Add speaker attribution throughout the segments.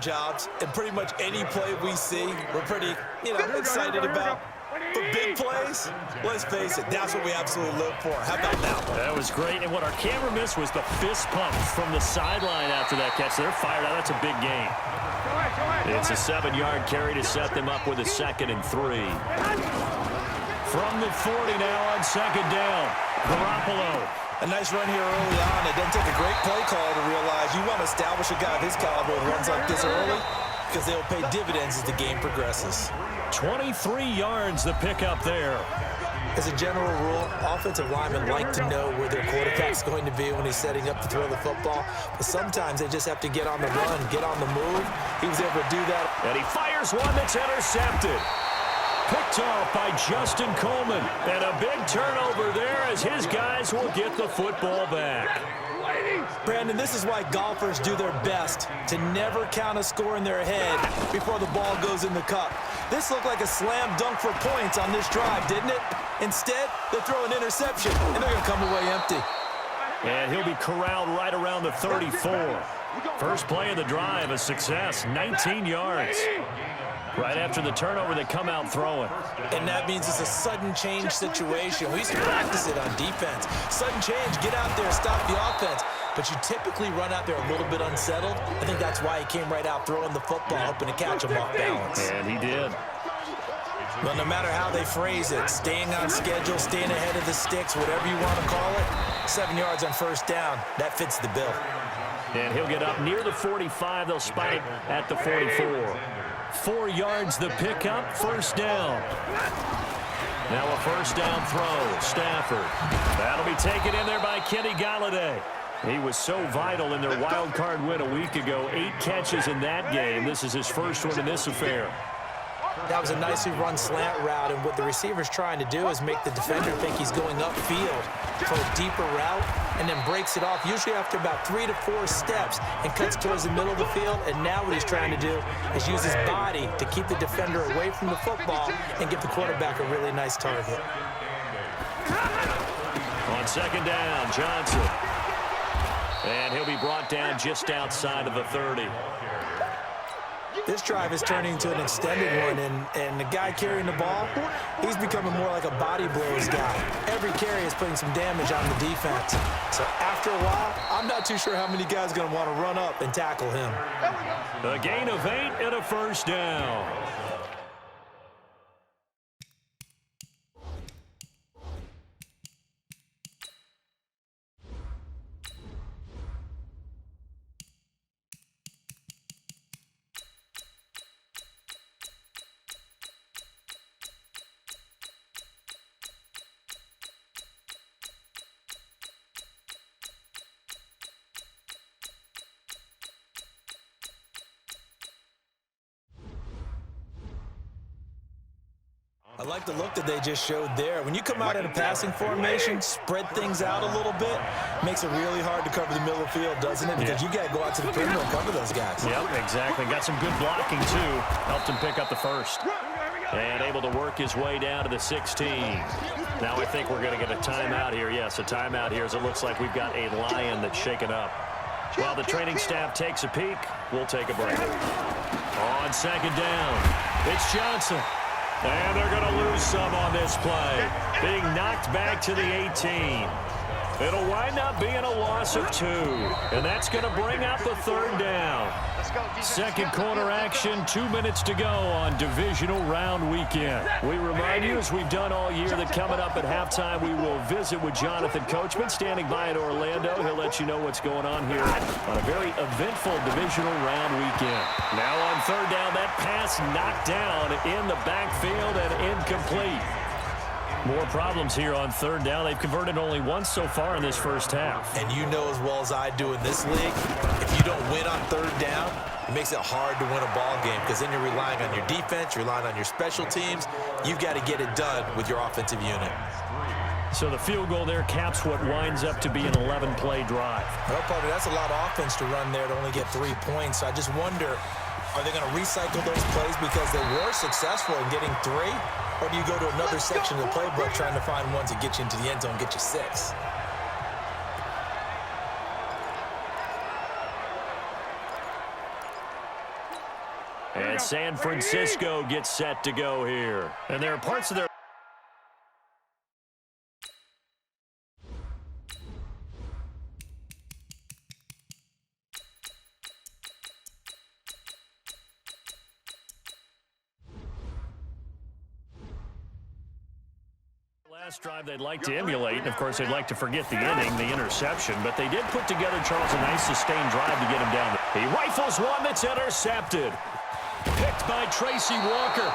Speaker 1: jobs, and pretty much any play we see, we're pretty, excited about. But big plays, let's face it, that's what we absolutely live for. How about that one?
Speaker 2: That was great, and what our camera missed was the fist pump from the sideline after that catch. They're fired out. That's a big gain. It's a 7-yard carry to set them up with a 2nd and 3. From the 40 now on 2nd down, Garoppolo.
Speaker 1: A nice run here early on. It doesn't take a great play call to realize you want to establish a guy of his caliber with runs like this early because they'll pay dividends as the game progresses.
Speaker 2: 23 yards the pickup there.
Speaker 1: As a general rule, offensive linemen like to know where their quarterback's going to be when he's setting up to throw the football. But sometimes they just have to get on the run, get on the move. He was able to do that.
Speaker 2: And he fires one that's intercepted. Picked off by Justin Coleman. And a big turnover there as his guys will get the football back.
Speaker 1: Brandon, this is why golfers do their best to never count a score in their head before the ball goes in the cup. This looked like a slam dunk for points on this drive, didn't it? Instead, they throw an interception, and they're going to come away empty.
Speaker 2: And he'll be corralled right around the 34. First play of the drive, a success, 19 yards. Right after the turnover, they come out throwing.
Speaker 1: And that means it's a sudden change situation. We used to practice it on defense. Sudden change, get out there, stop the offense. But you typically run out there a little bit unsettled. I think that's why he came right out throwing the football, hoping to catch him off balance.
Speaker 2: And he did.
Speaker 1: Well, no matter how they phrase it, staying on schedule, staying ahead of the sticks, whatever you want to call it, 7 yards on first down, that fits the bill.
Speaker 2: And he'll get up near the 45. They'll spot it at the 44. 4 yards the pickup, first down. Now a first down throw, Stafford. That'll be taken in there by Kenny Galladay. He was so vital in their wild card win a week ago. 8 catches in that game. This is his first one in this affair.
Speaker 1: That was a nicely run slant route, and what the receiver's trying to do is make the defender think he's going upfield for a deeper route, and then breaks it off, usually after about 3 to 4 steps, and cuts towards the middle of the field. And now what he's trying to do is use his body to keep the defender away from the football and give the quarterback a really nice target.
Speaker 2: On second down, Johnson. And he'll be brought down just outside of the 30.
Speaker 1: This drive is turning into an extended one, and the guy carrying the ball, he's becoming more like a body blows guy. Every carry is putting some damage on the defense. So after a while, I'm not too sure how many guys are going to want to run up and tackle him.
Speaker 2: A gain of 8 and a first down.
Speaker 1: I like the look that they just showed there. When you come out in a passing formation, spread things out a little bit, makes it really hard to cover the middle of the field, doesn't it? Because you got to go out to the perimeter and cover those guys.
Speaker 2: Yep, exactly. Got some good blocking, too. Helped him pick up the first. And able to work his way down to the 16. Now I think we're going to get a timeout here. Yes, a timeout here as it looks like we've got a lion that's shaken up. While the training staff takes a peek, we'll take a break. On second down, it's Johnson. And they're going to lose some on this play. Being knocked back to the 18. It'll wind up being a loss of 2. And that's going to bring up the third down. Second quarter action, 2 minutes to go on divisional round weekend. We remind you, as we've done all year, that coming up at halftime, we will visit with Jonathan Coachman standing by in Orlando. He'll let you know what's going on here on a very eventful divisional round weekend. Now on third down, that pass knocked down in the backfield and incomplete. More problems here on third down. They've converted only once so far in this first half.
Speaker 1: And you know as well as I do in this league, if you don't win on third down, it makes it hard to win a ball game because then you're relying on your defense, you're relying on your special teams. You've got to get it done with your offensive unit.
Speaker 2: So the field goal there caps what winds up to be an 11-play drive.
Speaker 1: Well, partner, that's a lot of offense to run there to only get 3 points. So I just wonder, are they going to recycle those plays because they were successful in getting 3? Or do you go to another section of the playbook trying to find ones that get you into the end zone, get you 6?
Speaker 2: And San Francisco gets set to go here. And there are parts of their last drive they'd like to emulate, and of course they'd like to forget the inning, the interception, but they did put together, Charles, a nice sustained drive to get him down. He rifles one that's intercepted. Picked by Tracy Walker.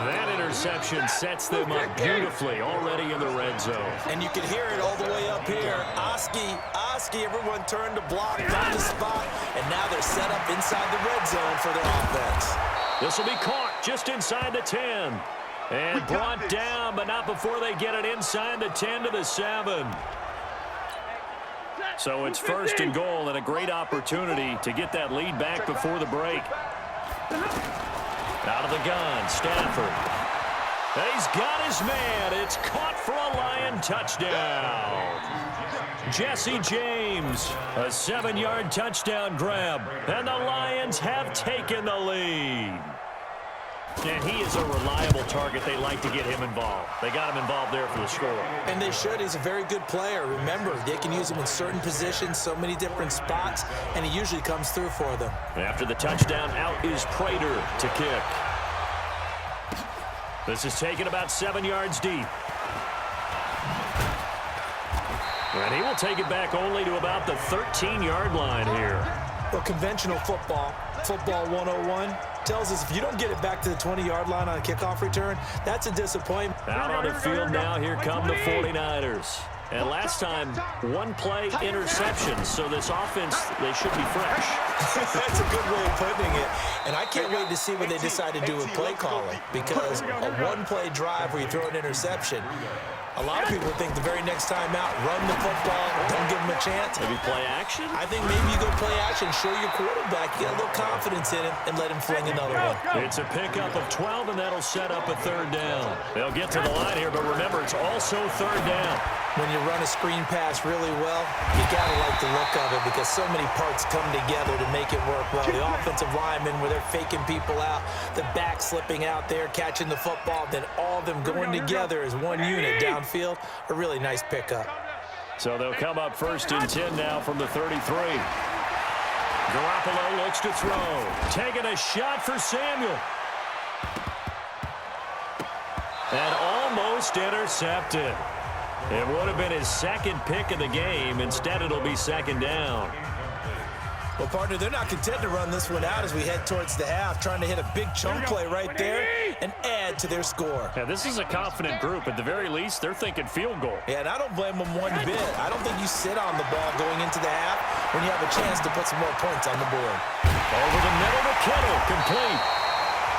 Speaker 2: That interception sets them up beautifully already in the red zone.
Speaker 1: And you can hear it all the way up here. Oski, everyone turned to block, found the spot, and now they're set up inside the red zone for their offense.
Speaker 2: This will be caught just inside the 10. And brought down, but not before they get it inside the 10 to the 7. So it's 1st and goal, and a great opportunity to get that lead back before the break. Out of the gun, Stafford. He's got his man. It's caught for a Lion touchdown. Jesse James, a 7-yard touchdown grab, and the Lions have taken the lead. And he is a reliable target. They like to get him involved. They got him involved there for the score.
Speaker 1: And they should. He's a very good player. Remember, they can use him in certain positions, so many different spots, and he usually comes through for them.
Speaker 2: After the touchdown, out is Prater to kick. This is taken about 7 yards deep. And he will take it back only to about the 13-yard line here.
Speaker 1: Well, conventional football 101, tells us if you don't get it back to the 20-yard line on a kickoff return, that's a disappointment.
Speaker 2: Out on the field now, here come the 49ers. And last time, one play interceptions, so this offense, they should be fresh.
Speaker 1: That's a good way of putting it. And I can't wait to see what they decide to do with play calling, because a one-play drive where you throw an interception, a lot of people think the very next time out, run the football, don't give them a chance.
Speaker 2: Maybe play action?
Speaker 1: I think maybe you go play action, show your quarterback, get a little confidence in him, and let him fling another one.
Speaker 2: It's a pickup of 12, and that'll set up a 3rd down. They'll get to the line here, but remember, it's also 3rd down.
Speaker 1: When you run a screen pass really well, you got to like the look of it because so many parts come together to make it work well. The offensive linemen, where they're faking people out, the back slipping out there, catching the football, then all of them going together as one unit downfield, a really nice pickup.
Speaker 2: So they'll come up 1st and 10 now from the 33. Garoppolo looks to throw. Taking a shot for Samuel. And almost intercepted. It would have been his 2nd pick of the game. Instead, it'll be 2nd down.
Speaker 1: Well, partner, they're not content to run this one out as we head towards the half, trying to hit a big chunk play right there and add to their score.
Speaker 2: Yeah, this is a confident group. At the very least, they're thinking field goal.
Speaker 1: Yeah, and I don't blame them one bit. I don't think you sit on the ball going into the half when you have a chance to put some more points on the board.
Speaker 2: Over the middle to Kittle, complete.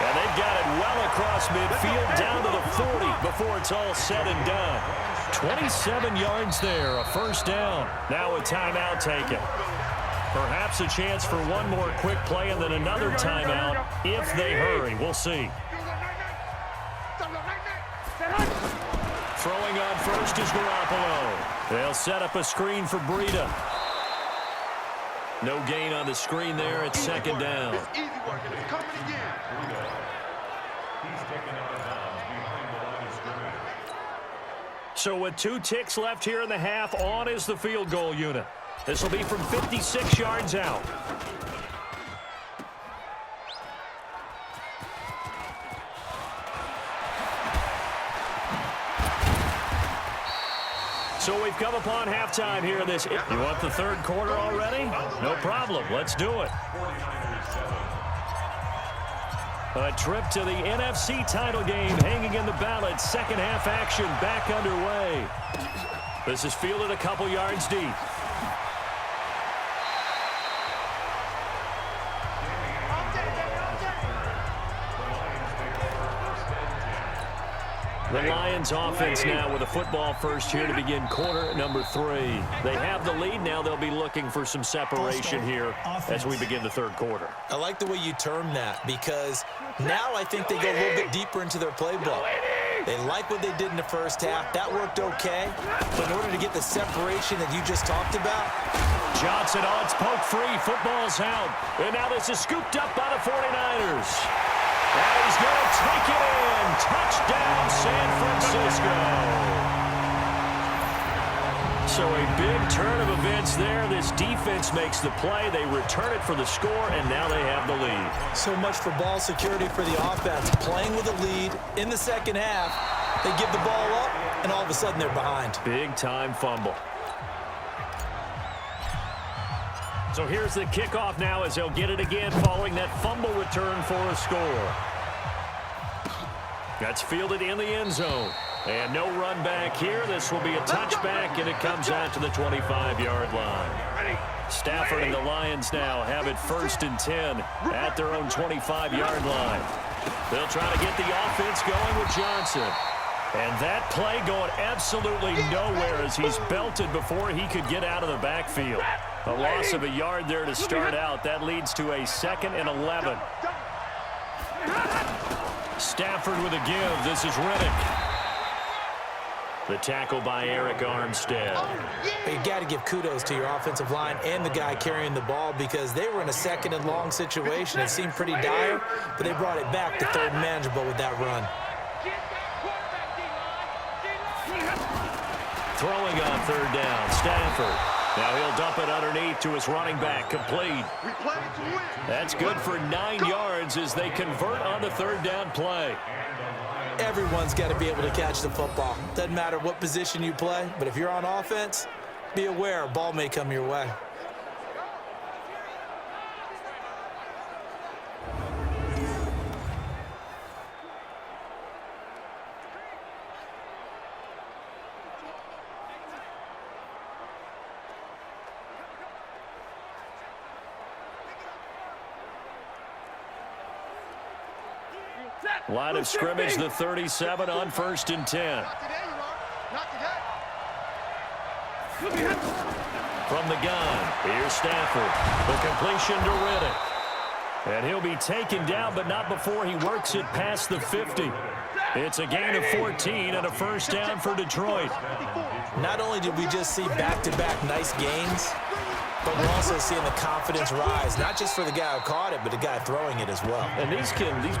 Speaker 2: And they've got it well across midfield down to the 40 before it's all said and done. 27 yards there, a 1st down. Now a timeout taken. Perhaps a chance for one more quick play and then another timeout if they hurry. We'll see. Throwing on first is Garoppolo. They'll set up a screen for Breida. No gain on the screen there. It's 2nd down. So with 2 ticks left here in the half, on is the field goal unit. This will be from 56 yards out. So we've come upon halftime here in this. You want the 3rd quarter already? No problem. Let's do it. A trip to the NFC title game hanging in the balance. 2nd half action back underway. This is fielded a couple yards deep. The Lions offense now with a football first here to begin quarter number 3. They have the lead. Now they'll be looking for some separation here as we begin the 3rd quarter.
Speaker 1: I like the way you term that because now I think they go a little bit deeper into their playbook. They like what they did in the 1st half. That worked okay. But in order to get the separation that you just talked about,
Speaker 2: Johnson, oh, it's poked free. Football's out. And now this is scooped up by the 49ers. And he's going to take it in. Touchdown, San Francisco. So a big turn of events there. This defense makes the play. They return it for the score, and now they have the lead.
Speaker 1: So much for ball security for the offense. Playing with a lead in the second half, they give the ball up, and all of a sudden they're behind.
Speaker 2: Big-time fumble. So here's the kickoff now as they'll get it again following that fumble return for a score. That's fielded in the end zone. And no run back here. This will be a touchback, and it comes out to the 25-yard line. Stafford and the Lions now have it 1st and 10 at their own 25-yard line. They'll try to get the offense going with Johnson. And that play going absolutely nowhere as he's belted before he could get out of the backfield. A loss of a yard there to start out. That leads to a 2nd and 11. Stafford with a give. This is Riddick. The tackle by Eric Armstead.
Speaker 1: You got to give kudos to your offensive line and the guy carrying the ball because they were in a 2nd and long situation. It seemed pretty dire, but they brought it back to 3rd and manageable with that run.
Speaker 2: Throwing on 3rd down, Stafford. Now he'll dump it underneath to his running back, complete. That's good for 9 yards as they convert on the 3rd down play.
Speaker 1: Everyone's got to be able to catch the football. Doesn't matter what position you play, but if you're on offense, be aware a ball may come your way.
Speaker 2: Line of scrimmage, the 37 on 1st and 10. From the gun, here's Stafford. The completion to Riddick. And he'll be taken down, but not before he works it past the 50. It's a gain of 14 and a 1st down for Detroit.
Speaker 1: Not only did we just see back-to-back nice gains, but we're also seeing the confidence rise, not just for the guy who caught it, but the guy throwing it as well.
Speaker 2: And these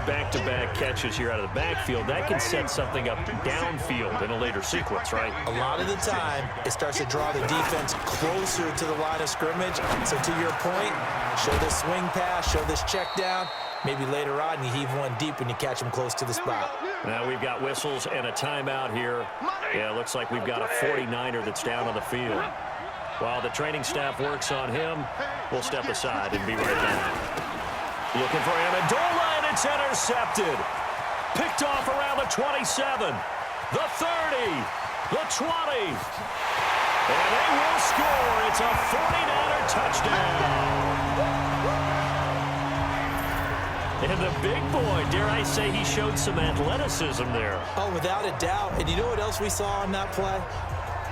Speaker 2: back-to-back catches here out of the backfield, that can set something up downfield in a later sequence, right?
Speaker 1: A lot of the time, it starts to draw the defense closer to the line of scrimmage. So to your point, show this swing pass, show this check down. Maybe later on, you heave one deep when you catch him close to the spot.
Speaker 2: Now we've got whistles and a timeout here. Yeah, it looks like we've got a 49er that's down on the field. While the training staff works on him, we'll step aside and be right back. Looking for Amendola, and it's intercepted. Picked off around the 27, the 30, the 20. And they will score. It's a 49er touchdown. And the big boy, dare I say, he showed some athleticism there.
Speaker 1: Oh, without a doubt. And you know what else we saw on that play?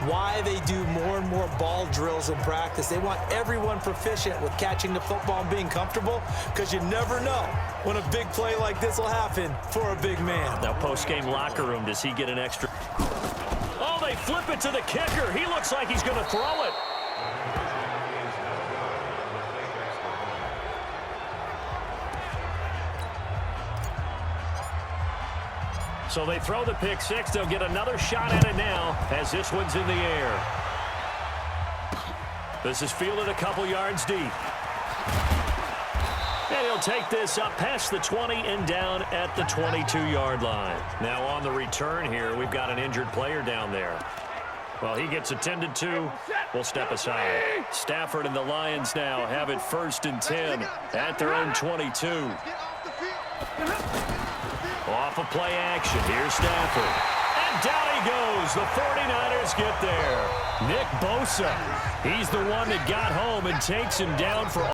Speaker 1: Why they do more and more ball drills in practice. They want everyone proficient with catching the football and being comfortable because you never know when a big play like this will happen for a big man.
Speaker 2: Now, post-game locker room, does he get an extra? Oh, they flip it to the kicker. He looks like he's going to throw it. So they throw the pick six. They'll get another shot at it now as this one's in the air. This is fielded a couple yards deep. And he'll take this up past the 20 and down at the 22-yard line. Now on the return here, we've got an injured player down there. Well, he gets attended to. We'll step aside. Stafford and the Lions now have it 1st and 10 at their own 22. Off of play action. Here's Stafford. And down he goes. The 49ers get there. Nick Bosa. He's the one that got home and takes him down for